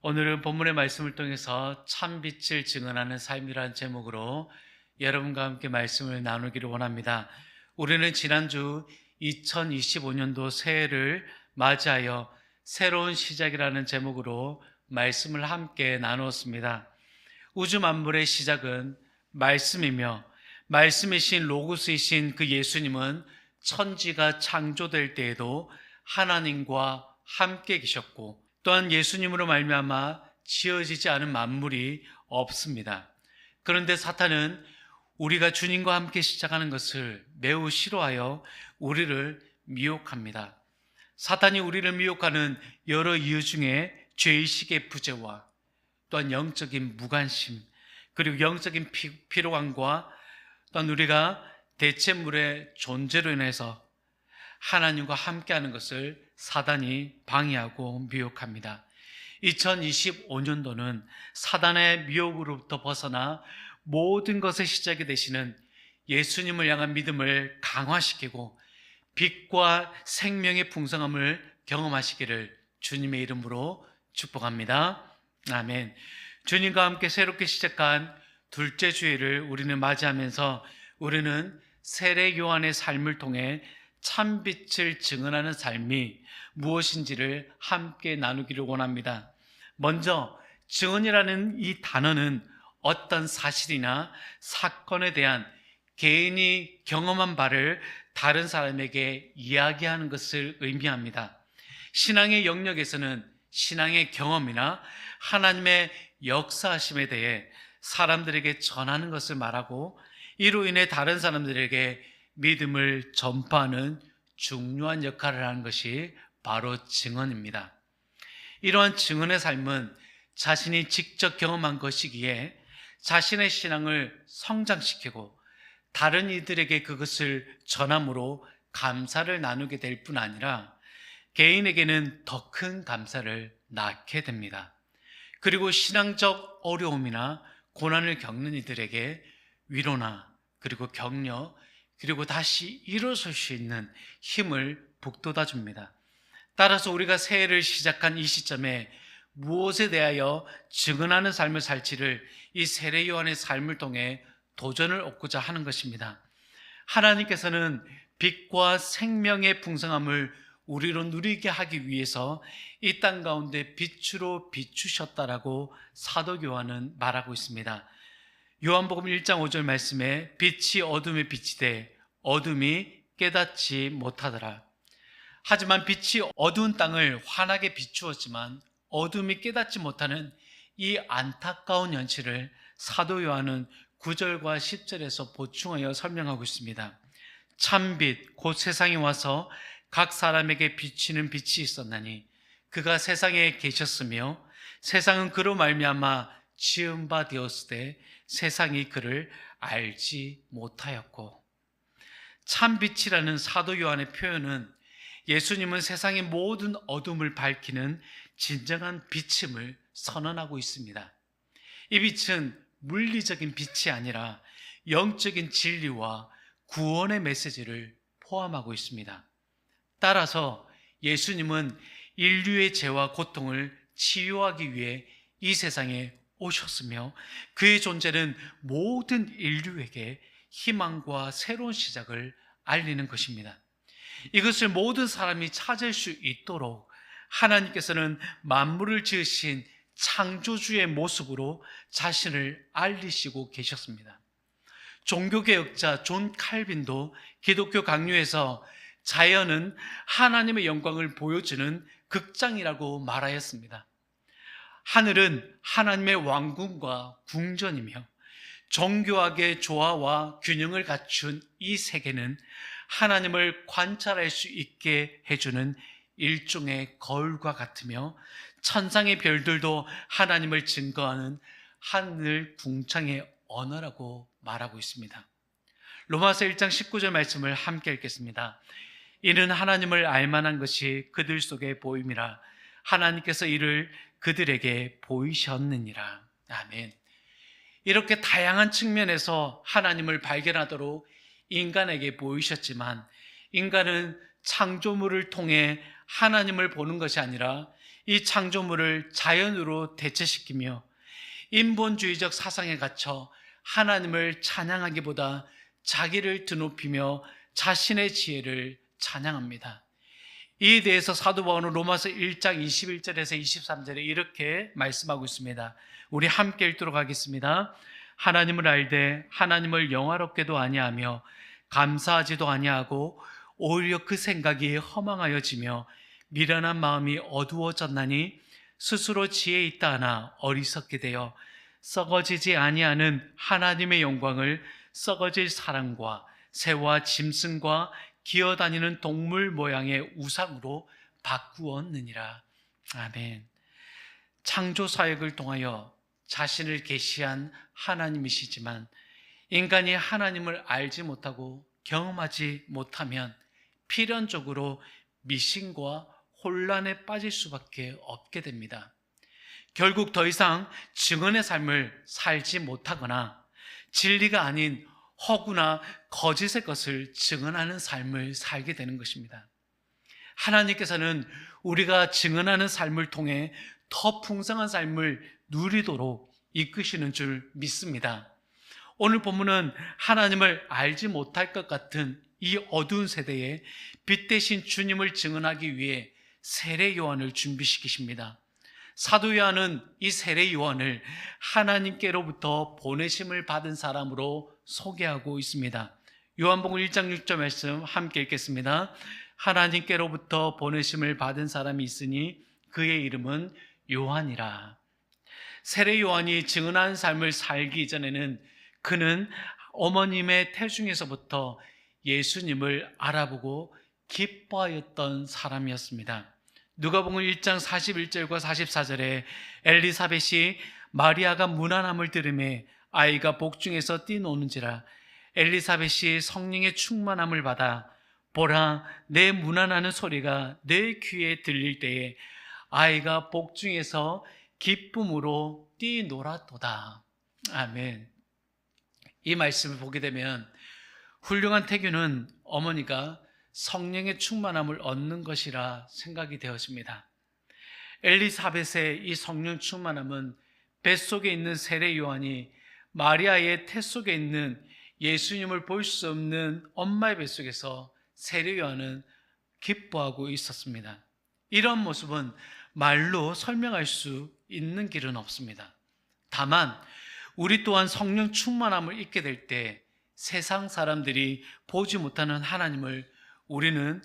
오늘은 본문의 말씀을 통해서 참빛을 증언하는 삶이라는 제목으로 여러분과 함께 말씀을 나누기를 원합니다. 우리는 지난주 2025년도 새해를 맞이하여 새로운 시작이라는 제목으로 말씀을 함께 나누었습니다. 우주 만물의 시작은 말씀이며 말씀이신 로고스이신 그 예수님은 천지가 창조될 때에도 하나님과 함께 계셨고 또한 예수님으로 말미암아 지어지지 않은 만물이 없습니다. 그런데 사탄은 우리가 주님과 함께 시작하는 것을 매우 싫어하여 우리를 미혹합니다. 사탄이 우리를 미혹하는 여러 이유 중에 죄의식의 부재와 또한 영적인 무관심, 그리고 영적인 피로감과 또한 우리가 대체물의 존재로 인해서 하나님과 함께하는 것을 사단이 방해하고 미혹합니다. 2025년도는 사단의 미혹으로부터 벗어나 모든 것의 시작이 되시는 예수님을 향한 믿음을 강화시키고 빛과 생명의 풍성함을 경험하시기를 주님의 이름으로 축복합니다. 아멘. 주님과 함께 새롭게 시작한 둘째 주일을 우리는 맞이하면서 우리는 세례 요한의 삶을 통해 참빛을 증언하는 삶이 무엇인지를 함께 나누기를 원합니다. 먼저 증언이라는 이 단어는 어떤 사실이나 사건에 대한 개인이 경험한 바를 다른 사람에게 이야기하는 것을 의미합니다. 신앙의 영역에서는 신앙의 경험이나 하나님의 역사하심에 대해 사람들에게 전하는 것을 말하고 이로 인해 다른 사람들에게 믿음을 전파하는 중요한 역할을 하는 것이 바로 증언입니다. 이러한 증언의 삶은 자신이 직접 경험한 것이기에 자신의 신앙을 성장시키고 다른 이들에게 그것을 전함으로 감사를 나누게 될 뿐 아니라 개인에게는 더 큰 감사를 낳게 됩니다. 그리고 신앙적 어려움이나 고난을 겪는 이들에게 위로나 그리고 격려 그리고 다시 일어설 수 있는 힘을 북돋아 줍니다. 따라서 우리가 새해를 시작한 이 시점에 무엇에 대하여 증언하는 삶을 살지를 이 세례 요한의 삶을 통해 도전을 얻고자 하는 것입니다. 하나님께서는 빛과 생명의 풍성함을 우리로 누리게 하기 위해서 이 땅 가운데 빛으로 비추셨다라고 사도 요한은 말하고 있습니다. 요한복음 1장 5절 말씀에 빛이 어둠에 빛이 돼 어둠이 깨닫지 못하더라. 하지만 빛이 어두운 땅을 환하게 비추었지만 어둠이 깨닫지 못하는 이 안타까운 현실을 사도 요한은 9절과 10절에서 보충하여 설명하고 있습니다. 참빛 곧 세상에 와서 각 사람에게 비치는 빛이 있었나니 그가 세상에 계셨으며 세상은 그로 말미암아 지은 바 되었으되 세상이 그를 알지 못하였고. 참빛이라는 사도 요한의 표현은 예수님은 세상의 모든 어둠을 밝히는 진정한 빛임을 선언하고 있습니다. 이 빛은 물리적인 빛이 아니라 영적인 진리와 구원의 메시지를 포함하고 있습니다. 따라서 예수님은 인류의 죄와 고통을 치유하기 위해 이 세상에 오셨으며 그의 존재는 모든 인류에게 희망과 새로운 시작을 알리는 것입니다. 이것을 모든 사람이 찾을 수 있도록 하나님께서는 만물을 지으신 창조주의 모습으로 자신을 알리시고 계셨습니다. 종교개혁자 존 칼빈도 기독교 강요에서 자연은 하나님의 영광을 보여주는 극장이라고 말하였습니다. 하늘은 하나님의 왕궁과 궁전이며 정교하게 조화와 균형을 갖춘 이 세계는 하나님을 관찰할 수 있게 해주는 일종의 거울과 같으며 천상의 별들도 하나님을 증거하는 하늘 궁창의 언어라고 말하고 있습니다. 로마서 1장 19절 말씀을 함께 읽겠습니다. 이는 하나님을 알만한 것이 그들 속에 보임이라 하나님께서 이를 그들에게 보이셨느니라. 아멘. 이렇게 다양한 측면에서 하나님을 발견하도록 인간에게 보이셨지만 인간은 창조물을 통해 하나님을 보는 것이 아니라 이 창조물을 자연으로 대체시키며 인본주의적 사상에 갇혀 하나님을 찬양하기보다 자기를 드높이며 자신의 지혜를 찬양합니다. 이에 대해서 사도 바울은 로마서 1장 21절에서 23절에 이렇게 말씀하고 있습니다. 우리 함께 읽도록 하겠습니다. 하나님을 알되 하나님을 영화롭게도 아니하며 감사하지도 아니하고 오히려 그 생각이 허망하여지며 미련한 마음이 어두워졌나니 스스로 지혜 있다 하나 어리석게 되어 썩어지지 아니하는 하나님의 영광을 썩어질 사람과 새와 짐승과 기어다니는 동물 모양의 우상으로 바꾸었느니라. 아멘. 창조 사역을 통하여 자신을 계시한 하나님이시지만 인간이 하나님을 알지 못하고 경험하지 못하면 필연적으로 미신과 혼란에 빠질 수밖에 없게 됩니다. 결국 더 이상 증언의 삶을 살지 못하거나 진리가 아닌 허구나 거짓의 것을 증언하는 삶을 살게 되는 것입니다. 하나님께서는 우리가 증언하는 삶을 통해 더 풍성한 삶을 누리도록 이끄시는 줄 믿습니다. 오늘 본문은 하나님을 알지 못할 것 같은 이 어두운 세대에 빛 대신 주님을 증언하기 위해 세례 요한을 준비시키십니다. 사도 요한은 이 세례 요한을 하나님께로부터 보내심을 받은 사람으로 소개하고 있습니다. 요한복음 1장 6절 말씀 함께 읽겠습니다. 하나님께로부터 보내심을 받은 사람이 있으니 그의 이름은 요한이라. 세례 요한이 증언한 삶을 살기 이전에는 그는 어머님의 태중에서부터 예수님을 알아보고 기뻐하였던 사람이었습니다. 누가복음 1장 41절과 44절에 엘리사벳이 마리아가 문안함을 들으매 아이가 복중에서 뛰노는지라. 엘리사벳이 성령의 충만함을 받아 보라 내 문안하는 소리가 내 귀에 들릴 때에 아이가 복중에서 기쁨으로 뛰놀았도다. 아멘. 이 말씀을 보게 되면 훌륭한 태교는 어머니가 성령의 충만함을 얻는 것이라 생각이 되었습니다. 엘리사벳의 이 성령 충만함은 뱃속에 있는 세례 요한이 마리아의 태 속에 있는 예수님을 볼 수 없는 엄마의 뱃속에서 세례 요한은 기뻐하고 있었습니다. 이런 모습은 말로 설명할 수 있는 길은 없습니다. 다만 우리 또한 성령 충만함을 잊게 될 때 세상 사람들이 보지 못하는 하나님을 우리는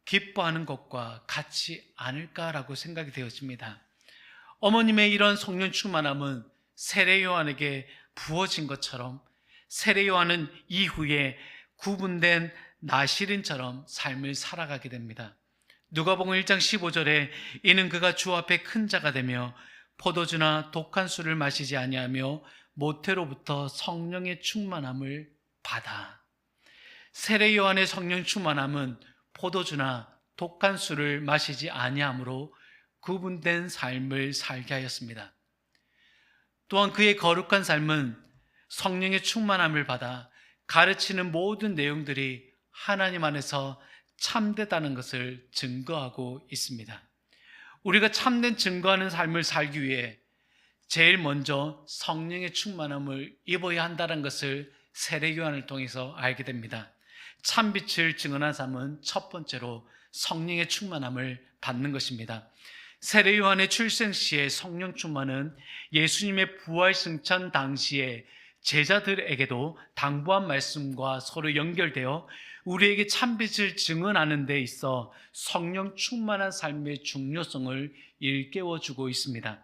기뻐하는 것과 같지 않을까라고 생각이 되어집니다. 어머님의 이런 성령 충만함은 세례 요한에게 부어진 것처럼 세례 요한은 이후에 구분된 나시린처럼 삶을 살아가게 됩니다. 누가복음 1장 15절에 이는 그가 주 앞에 큰 자가 되며 포도주나 독한 술을 마시지 아니하며 모태로부터 성령의 충만함을 받아. 세례 요한의 성령 충만함은 포도주나 독한 술을 마시지 아니하므로 구분된 삶을 살게 하였습니다. 또한 그의 거룩한 삶은 성령의 충만함을 받아 가르치는 모든 내용들이 하나님 안에서 참되다는 것을 증거하고 있습니다. 우리가 참된 증거하는 삶을 살기 위해 제일 먼저 성령의 충만함을 입어야 한다는 것을 세례 요한을 통해서 알게 됩니다. 참빛을 증언한 삶은 첫 번째로 성령의 충만함을 받는 것입니다. 세례 요한의 출생 시의 성령 충만은 예수님의 부활 승천 당시에 제자들에게도 당부한 말씀과 서로 연결되어 우리에게 참빛을 증언하는 데 있어 성령 충만한 삶의 중요성을 일깨워주고 있습니다.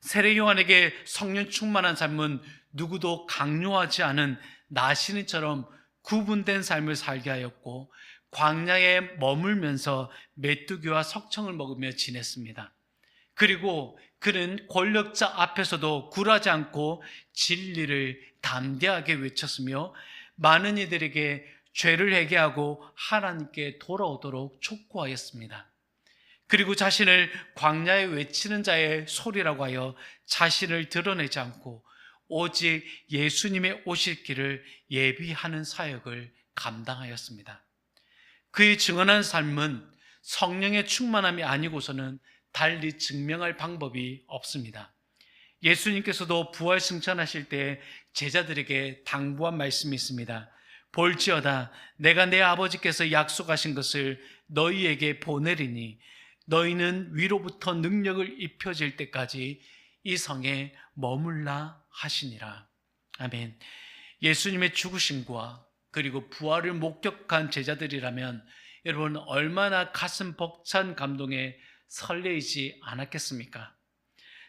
세례 요한에게 성령 충만한 삶은 누구도 강요하지 않은 나시린처럼 구분된 삶을 살게 하였고 광야에 머물면서 메뚜기와 석청을 먹으며 지냈습니다. 그리고 그는 권력자 앞에서도 굴하지 않고 진리를 담대하게 외쳤으며 많은 이들에게 죄를 회개하고 하나님께 돌아오도록 촉구하였습니다. 그리고 자신을 광야에 외치는 자의 소리라고 하여 자신을 드러내지 않고 오직 예수님의 오실 길을 예비하는 사역을 감당하였습니다. 그의 증언한 삶은 성령의 충만함이 아니고서는 달리 증명할 방법이 없습니다. 예수님께서도 부활 승천하실 때 제자들에게 당부한 말씀이 있습니다. 볼지어다 내가 내 아버지께서 약속하신 것을 너희에게 보내리니 너희는 위로부터 능력을 입혀질 때까지 이 성에 머물라 하시니라. 아멘. 예수님의 죽으심과 그리고 부활을 목격한 제자들이라면 여러분 얼마나 가슴 벅찬 감동에 설레이지 않았겠습니까?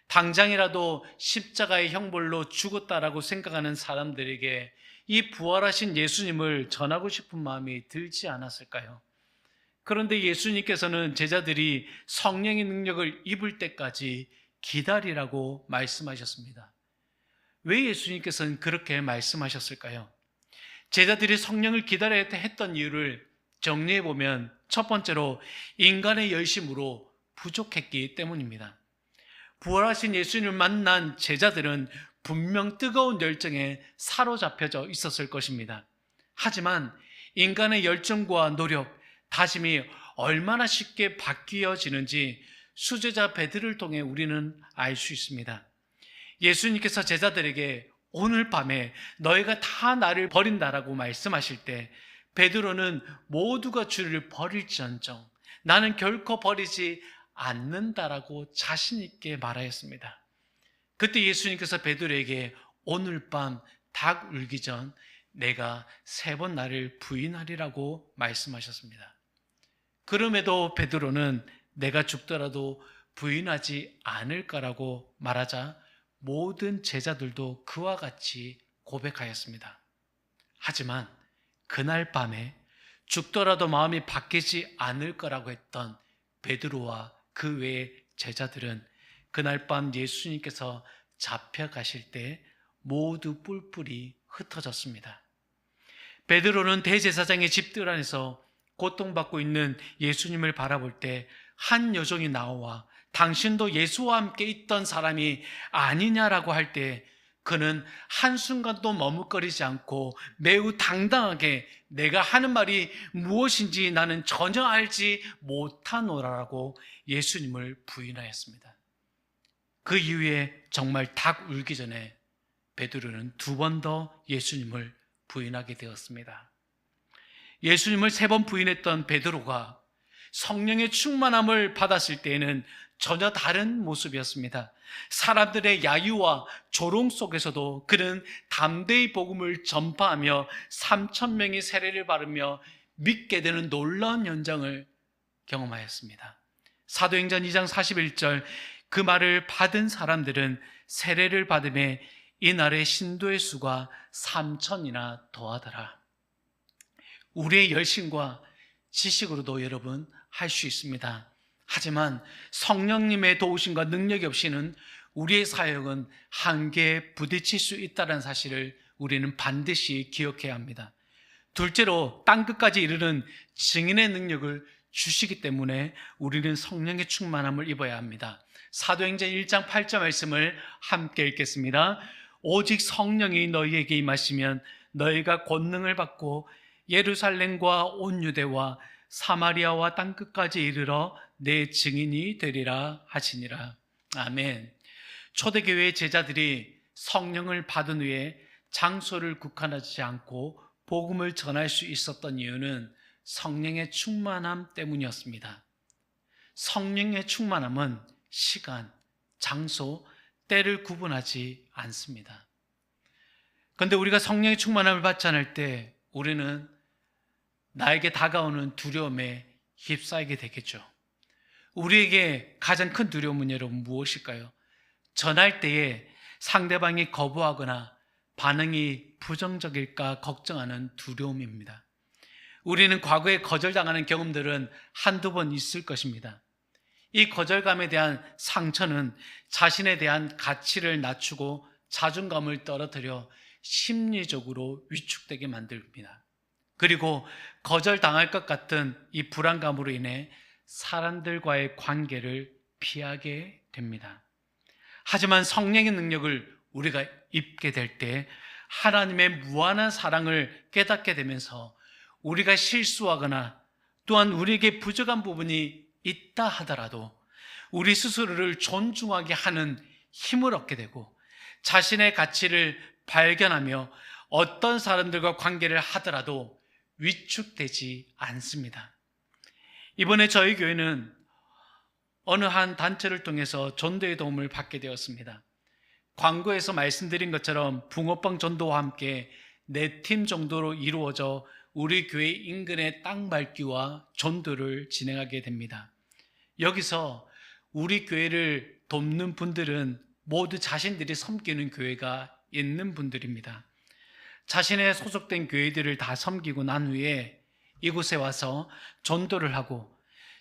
당장이라도 십자가의 형벌로 죽었다라고 생각하는 사람들에게 이 부활하신 예수님을 전하고 싶은 마음이 들지 않았을까요? 그런데 예수님께서는 제자들이 성령의 능력을 입을 때까지 기다리라고 말씀하셨습니다. 왜 예수님께서는 그렇게 말씀하셨을까요? 제자들이 성령을 기다려야 했던 이유를 정리해보면 첫 번째로 인간의 열심으로 부족했기 때문입니다. 부활하신 예수님을 만난 제자들은 분명 뜨거운 열정에 사로잡혀져 있었을 것입니다. 하지만 인간의 열정과 노력, 다짐이 얼마나 쉽게 바뀌어지는지 수제자 베드로를 통해 우리는 알 수 있습니다. 예수님께서 제자들에게 오늘 밤에 너희가 다 나를 버린다라고 말씀하실 때 베드로는 모두가 주를 버릴지언정 나는 결코 버리지 않는다라고 자신 있게 말하였습니다. 그때 예수님께서 베드로에게 오늘 밤 닭 울기 전 내가 3번 나를 부인하리라고 말씀하셨습니다. 그럼에도 베드로는 내가 죽더라도 부인하지 않을 거라고 말하자 모든 제자들도 그와 같이 고백하였습니다. 하지만 그날 밤에 죽더라도 마음이 바뀌지 않을 거라고 했던 베드로와 그 외의 제자들은 그날 밤 예수님께서 잡혀가실 때 모두 뿔뿔이 흩어졌습니다. 베드로는 대제사장의 집들 안에서 고통받고 있는 예수님을 바라볼 때 한 여종이 나와 당신도 예수와 함께 있던 사람이 아니냐라고 할 때 그는 한순간도 머뭇거리지 않고 매우 당당하게 내가 하는 말이 무엇인지 나는 전혀 알지 못하노라라고 예수님을 부인하였습니다. 그 이후에 정말 닭 울기 전에 베드로는 2번 더 예수님을 부인하게 되었습니다. 예수님을 3번 부인했던 베드로가 성령의 충만함을 받았을 때에는 전혀 다른 모습이었습니다. 사람들의 야유와 조롱 속에서도 그는 담대히 복음을 전파하며 3,000명이 세례를 받으며 믿게 되는 놀라운 현장을 경험하였습니다. 사도행전 2장 41절 그 말을 받은 사람들은 세례를 받음에 이날의 신도의 수가 3,000이나 더하더라. 우리의 열심과 지식으로도 여러분 할 수 있습니다. 하지만 성령님의 도우심과 능력이 없이는 우리의 사역은 한계에 부딪힐 수 있다는 사실을 우리는 반드시 기억해야 합니다. 둘째로 땅끝까지 이르는 증인의 능력을 주시기 때문에 우리는 성령의 충만함을 입어야 합니다. 사도행전 1장 8절 말씀을 함께 읽겠습니다. 오직 성령이 너희에게 임하시면 너희가 권능을 받고 예루살렘과 온 유대와 사마리아와 땅끝까지 이르러 내 증인이 되리라 하시니라. 아멘. 초대교회의 제자들이 성령을 받은 후에 장소를 국한하지 않고 복음을 전할 수 있었던 이유는 성령의 충만함 때문이었습니다. 성령의 충만함은 시간, 장소, 때를 구분하지 않습니다. 그런데 우리가 성령의 충만함을 받지 않을 때 우리는 나에게 다가오는 두려움에 휩싸이게 되겠죠. 우리에게 가장 큰 두려움은 여러분 무엇일까요? 전할 때에 상대방이 거부하거나 반응이 부정적일까 걱정하는 두려움입니다. 우리는 과거에 거절당하는 경험들은 한두 번 있을 것입니다. 이 거절감에 대한 상처는 자신에 대한 가치를 낮추고 자존감을 떨어뜨려 심리적으로 위축되게 만듭니다. 그리고 거절당할 것 같은 이 불안감으로 인해 사람들과의 관계를 피하게 됩니다. 하지만 성령의 능력을 우리가 입게 될 때 하나님의 무한한 사랑을 깨닫게 되면서 우리가 실수하거나 또한 우리에게 부족한 부분이 있다 하더라도 우리 스스로를 존중하게 하는 힘을 얻게 되고 자신의 가치를 발견하며 어떤 사람들과 관계를 하더라도 위축되지 않습니다. 이번에 저희 교회는 어느 한 단체를 통해서 전도의 도움을 받게 되었습니다. 광고에서 말씀드린 것처럼 붕어빵 전도와 함께 4팀 정도로 이루어져 우리 교회 인근의 땅 밟기와 전도를 진행하게 됩니다. 여기서 우리 교회를 돕는 분들은 모두 자신들이 섬기는 교회가 있는 분들입니다. 자신의 소속된 교회들을 다 섬기고 난 후에 이곳에 와서 전도를 하고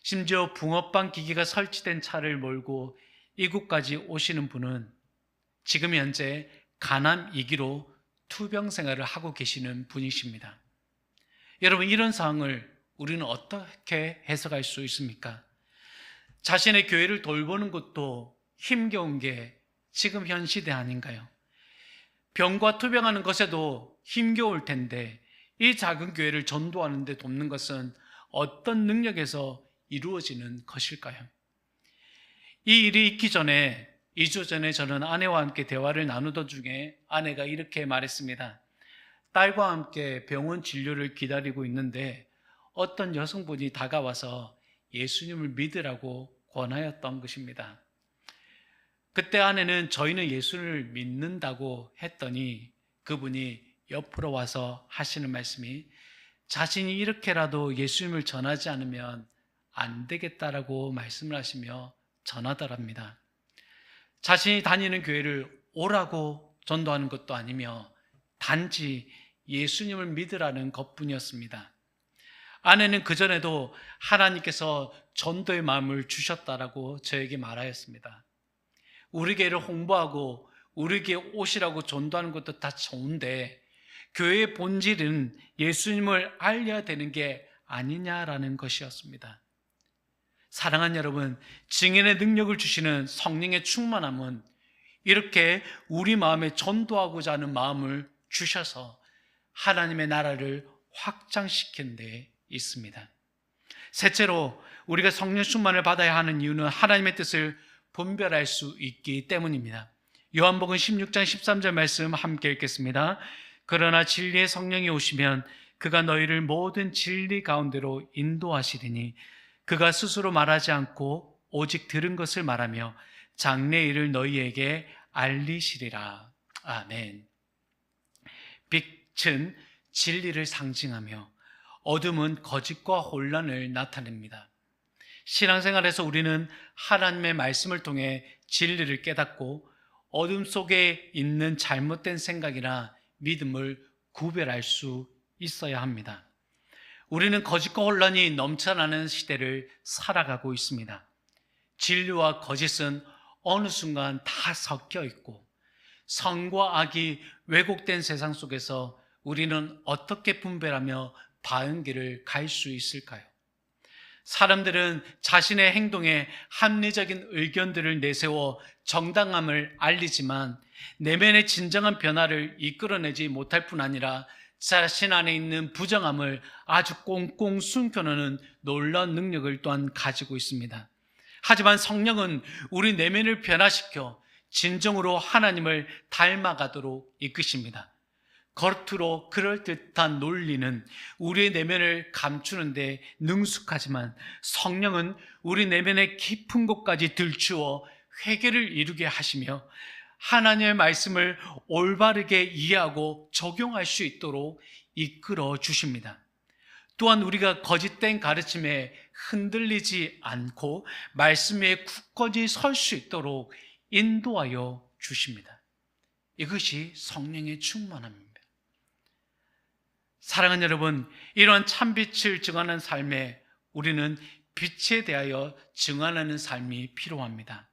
심지어 붕어빵 기기가 설치된 차를 몰고 이곳까지 오시는 분은 지금 현재 간암 2기로 투병 생활을 하고 계시는 분이십니다. 여러분, 이런 상황을 우리는 어떻게 해석할 수 있습니까? 자신의 교회를 돌보는 것도 힘겨운 게 지금 현 시대 아닌가요? 병과 투병하는 것에도 힘겨울 텐데 이 작은 교회를 전도하는 데 돕는 것은 어떤 능력에서 이루어지는 것일까요? 이 일이 있기 전에 2주 전에 저는 아내와 함께 대화를 나누던 중에 아내가 이렇게 말했습니다. 딸과 함께 병원 진료를 기다리고 있는데 어떤 여성분이 다가와서 예수님을 믿으라고 권하였던 것입니다. 그때 아내는 저희는 예수를 믿는다고 했더니 그분이 옆으로 와서 하시는 말씀이 자신이 이렇게라도 예수님을 전하지 않으면 안 되겠다라고 말씀을 하시며 전하더랍니다. 자신이 다니는 교회를 오라고 전도하는 것도 아니며 단지 예수님을 믿으라는 것뿐이었습니다. 아내는 그전에도 하나님께서 전도의 마음을 주셨다라고 저에게 말하였습니다. 우리 교회를 홍보하고 우리 교회 오시라고 전도하는 것도 다 좋은데 교회의 본질은 예수님을 알려야 되는 게 아니냐라는 것이었습니다. 사랑하는 여러분, 증인의 능력을 주시는 성령의 충만함은 이렇게 우리 마음에 전도하고자 하는 마음을 주셔서 하나님의 나라를 확장시킨 데 있습니다. 셋째로 우리가 성령 충만을 받아야 하는 이유는 하나님의 뜻을 분별할 수 있기 때문입니다. 요한복음 16장 13절 말씀 함께 읽겠습니다. 그러나 진리의 성령이 오시면 그가 너희를 모든 진리 가운데로 인도하시리니 그가 스스로 말하지 않고 오직 들은 것을 말하며 장래 일을 너희에게 알리시리라. 아멘. 빛은 진리를 상징하며 어둠은 거짓과 혼란을 나타냅니다. 신앙생활에서 우리는 하나님의 말씀을 통해 진리를 깨닫고 어둠 속에 있는 잘못된 생각이나 믿음을 구별할 수 있어야 합니다. 우리는 거짓과 혼란이 넘쳐나는 시대를 살아가고 있습니다. 진리와 거짓은 어느 순간 다 섞여 있고 선과 악이 왜곡된 세상 속에서 우리는 어떻게 분별하며 바른 길을 갈 수 있을까요? 사람들은 자신의 행동에 합리적인 의견들을 내세워 정당함을 알리지만 내면의 진정한 변화를 이끌어내지 못할 뿐 아니라 자신 안에 있는 부정함을 아주 꽁꽁 숨겨놓는 놀라운 능력을 또한 가지고 있습니다. 하지만 성령은 우리 내면을 변화시켜 진정으로 하나님을 닮아가도록 이끄십니다. 겉으로 그럴듯한 논리는 우리의 내면을 감추는데 능숙하지만 성령은 우리 내면의 깊은 곳까지 들추어 회개를 이루게 하시며 하나님의 말씀을 올바르게 이해하고 적용할 수 있도록 이끌어 주십니다. 또한 우리가 거짓된 가르침에 흔들리지 않고 말씀 위에 굳건히 설 수 있도록 인도하여 주십니다. 이것이 성령의 충만함입니다. 사랑하는 여러분, 이러한 참빛을 증언하는 삶에 우리는 빛에 대하여 증언하는 삶이 필요합니다.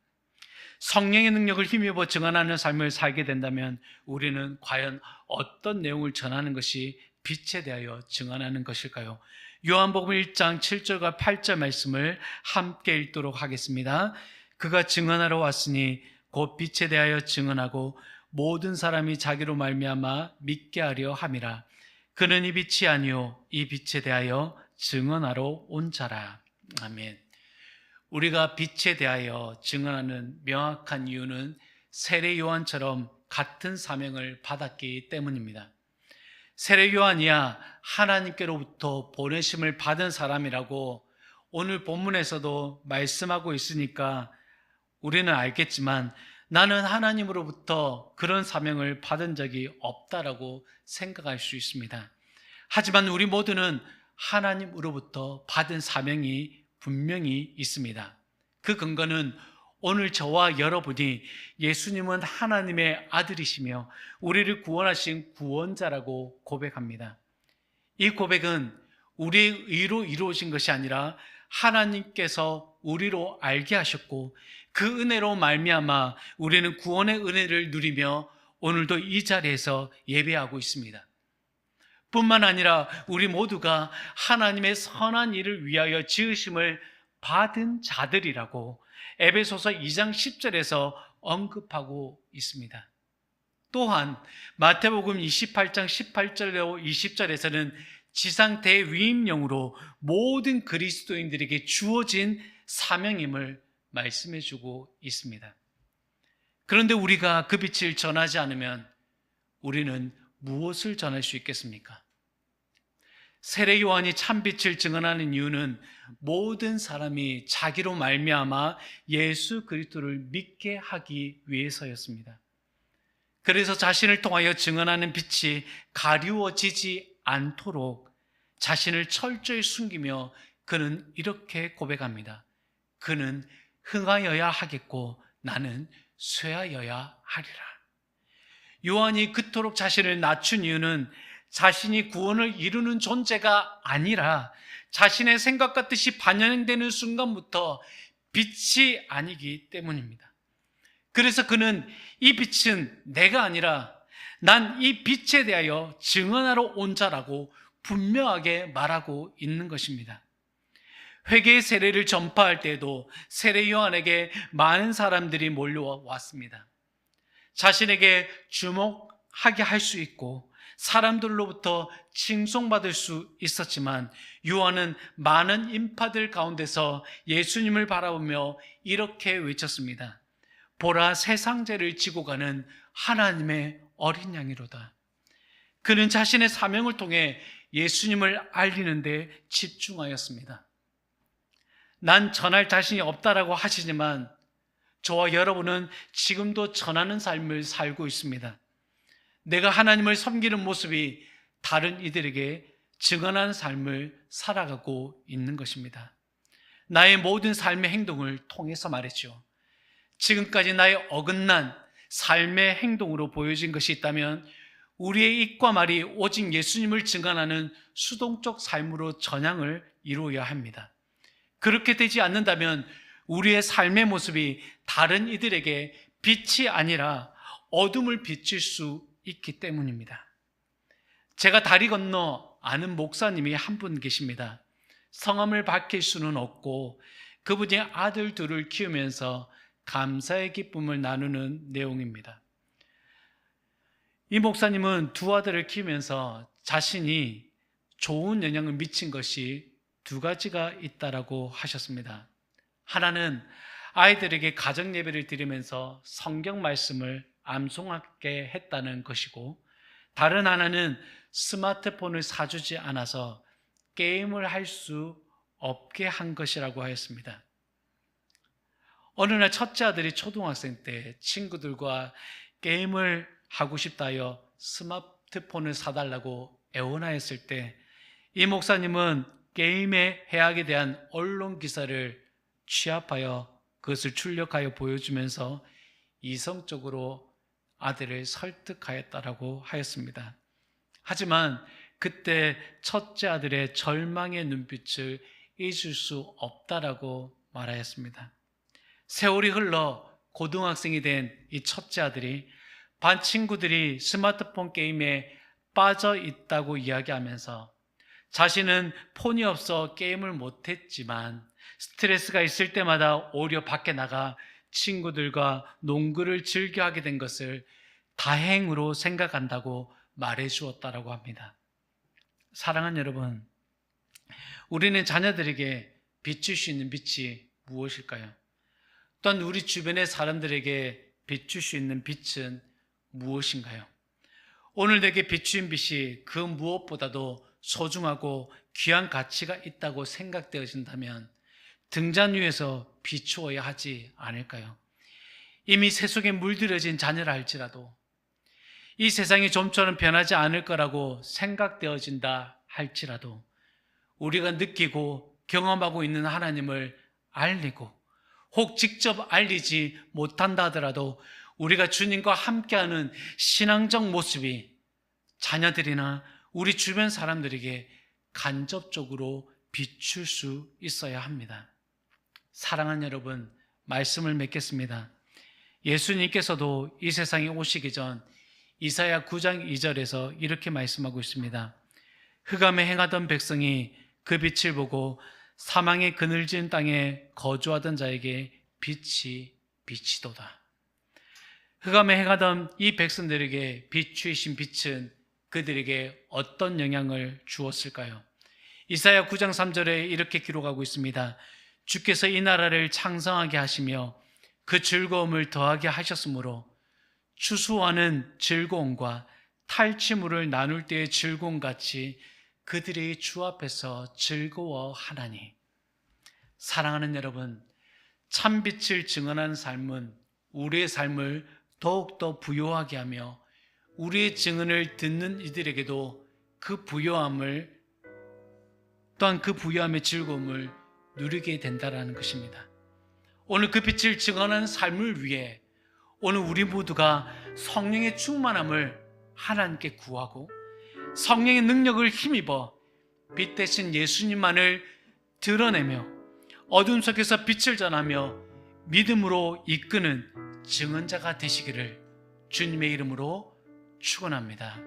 성령의 능력을 힘입어 증언하는 삶을 살게 된다면 우리는 과연 어떤 내용을 전하는 것이 빛에 대하여 증언하는 것일까요? 요한복음 1장 7절과 8절 말씀을 함께 읽도록 하겠습니다. 그가 증언하러 왔으니 곧 빛에 대하여 증언하고 모든 사람이 자기로 말미암아 믿게 하려 함이라. 그는 이 빛이 아니요 이 빛에 대하여 증언하러 온 자라. 아멘. 우리가 빛에 대하여 증언하는 명확한 이유는 세례 요한처럼 같은 사명을 받았기 때문입니다. 세례 요한이야 하나님께로부터 보내심을 받은 사람이라고 오늘 본문에서도 말씀하고 있으니까 우리는 알겠지만, 나는 하나님으로부터 그런 사명을 받은 적이 없다라고 생각할 수 있습니다. 하지만 우리 모두는 하나님으로부터 받은 사명이 분명히 있습니다. 그 근거는 오늘 저와 여러분이 예수님은 하나님의 아들이시며 우리를 구원하신 구원자라고 고백합니다. 이 고백은 우리의 의로 이루어진 것이 아니라 하나님께서 우리로 알게 하셨고, 그 은혜로 말미암아 우리는 구원의 은혜를 누리며 오늘도 이 자리에서 예배하고 있습니다. 뿐만 아니라 우리 모두가 하나님의 선한 일을 위하여 지으심을 받은 자들이라고 에베소서 2장 10절에서 언급하고 있습니다. 또한 마태복음 28장 18절로 20절에서는 지상 대위임령으로 모든 그리스도인들에게 주어진 사명임을 말씀해 주고 있습니다. 그런데 우리가 그 빛을 전하지 않으면 우리는 무엇을 전할 수 있겠습니까? 세례 요한이 참빛을 증언하는 이유는 모든 사람이 자기로 말미암아 예수 그리스도를 믿게 하기 위해서였습니다. 그래서 자신을 통하여 증언하는 빛이 가리워지지 않도록 자신을 철저히 숨기며 그는 이렇게 고백합니다. 그는 흥하여야 하겠고 나는 쇠하여야 하리라. 요한이 그토록 자신을 낮춘 이유는 자신이 구원을 이루는 존재가 아니라 자신의 생각과 뜻이 반영되는 순간부터 빛이 아니기 때문입니다. 그래서 그는 이 빛은 내가 아니라 난 이 빛에 대하여 증언하러 온 자라고 분명하게 말하고 있는 것입니다. 회개의 세례를 전파할 때에도 세례 요한에게 많은 사람들이 몰려왔습니다. 자신에게 주목하게 할 수 있고 사람들로부터 칭송받을 수 있었지만, 요한은 많은 인파들 가운데서 예수님을 바라보며 이렇게 외쳤습니다. 보라, 세상죄를 지고 가는 하나님의 어린 양이로다. 그는 자신의 사명을 통해 예수님을 알리는 데 집중하였습니다. 난 전할 자신이 없다라고 하시지만 저와 여러분은 지금도 전하는 삶을 살고 있습니다. 내가 하나님을 섬기는 모습이 다른 이들에게 증언하는 삶을 살아가고 있는 것입니다. 나의 모든 삶의 행동을 통해서 말이죠. 지금까지 나의 어긋난 삶의 행동으로 보여진 것이 있다면 우리의 입과 말이 오직 예수님을 증언하는 수동적 삶으로 전향을 이루어야 합니다. 그렇게 되지 않는다면 우리의 삶의 모습이 다른 이들에게 빛이 아니라 어둠을 비칠 수 있기 때문입니다. 제가 다리 건너 아는 목사님이 한 분 계십니다. 성함을 밝힐 수는 없고 그분이 아들 둘을 키우면서 감사의 기쁨을 나누는 내용입니다. 이 목사님은 두 아들을 키우면서 자신이 좋은 영향을 미친 것이 두 가지가 있다라고 하셨습니다. 하나는 아이들에게 가정 예배를 드리면서 성경 말씀을 암송하게 했다는 것이고, 다른 하나는 스마트폰을 사주지 않아서 게임을 할 수 없게 한 것이라고 하였습니다. 어느 날 첫째 아들이 초등학생 때 친구들과 게임을 하고 싶다 하여 스마트폰을 사달라고 애원하였을 때 이 목사님은 게임의 해악에 대한 언론 기사를 취합하여 그것을 출력하여 보여주면서 이성적으로 아들을 설득하였다라고 하였습니다. 하지만 그때 첫째 아들의 절망의 눈빛을 잊을 수 없다라고 말하였습니다. 세월이 흘러 고등학생이 된 이 첫째 아들이 반 친구들이 스마트폰 게임에 빠져 있다고 이야기하면서 자신은 폰이 없어 게임을 못했지만 스트레스가 있을 때마다 오히려 밖에 나가 친구들과 농구를 즐겨 하게 된 것을 다행으로 생각한다고 말해 주었다라고 합니다. 사랑하는 여러분, 우리는 자녀들에게 비출 수 있는 빛이 무엇일까요? 또한 우리 주변의 사람들에게 비출 수 있는 빛은 무엇인가요? 오늘 내게 비추인 빛이 그 무엇보다도 소중하고 귀한 가치가 있다고 생각되어진다면 등잔 위에서 비추어야 하지 않을까요? 이미 세속에 물들여진 자녀라 할지라도, 이 세상이 좀처럼 변하지 않을 거라고 생각되어진다 할지라도, 우리가 느끼고 경험하고 있는 하나님을 알리고, 혹 직접 알리지 못한다 하더라도 우리가 주님과 함께하는 신앙적 모습이 자녀들이나 우리 주변 사람들에게 간접적으로 비출 수 있어야 합니다. 사랑하는 여러분, 말씀을 맺겠습니다. 예수님께서도 이 세상에 오시기 전 이사야 9장 2절에서 이렇게 말씀하고 있습니다. 흑암에 행하던 백성이 그 빛을 보고 사망의 그늘진 땅에 거주하던 자에게 빛이 비치도다. 흑암에 행하던 이 백성들에게 비추이신 빛은 그들에게 어떤 영향을 주었을까요? 이사야 9장 3절에 이렇게 기록하고 있습니다. 주께서 이 나라를 창성하게 하시며 그 즐거움을 더하게 하셨으므로 추수하는 즐거움과 탈취물을 나눌 때의 즐거움같이 그들의 주 앞에서 즐거워하나니. 사랑하는 여러분, 참빛을 증언하는 삶은 우리의 삶을 더욱더 부요하게 하며 우리의 증언을 듣는 이들에게도 그 부요함을, 또한 그 부요함의 즐거움을 누리게 된다는 것입니다. 오늘 그 빛을 증언하는 삶을 위해 오늘 우리 모두가 성령의 충만함을 하나님께 구하고 성령의 능력을 힘입어 빛 대신 예수님만을 드러내며 어둠 속에서 빛을 전하며 믿음으로 이끄는 증언자가 되시기를 주님의 이름으로 축원합니다.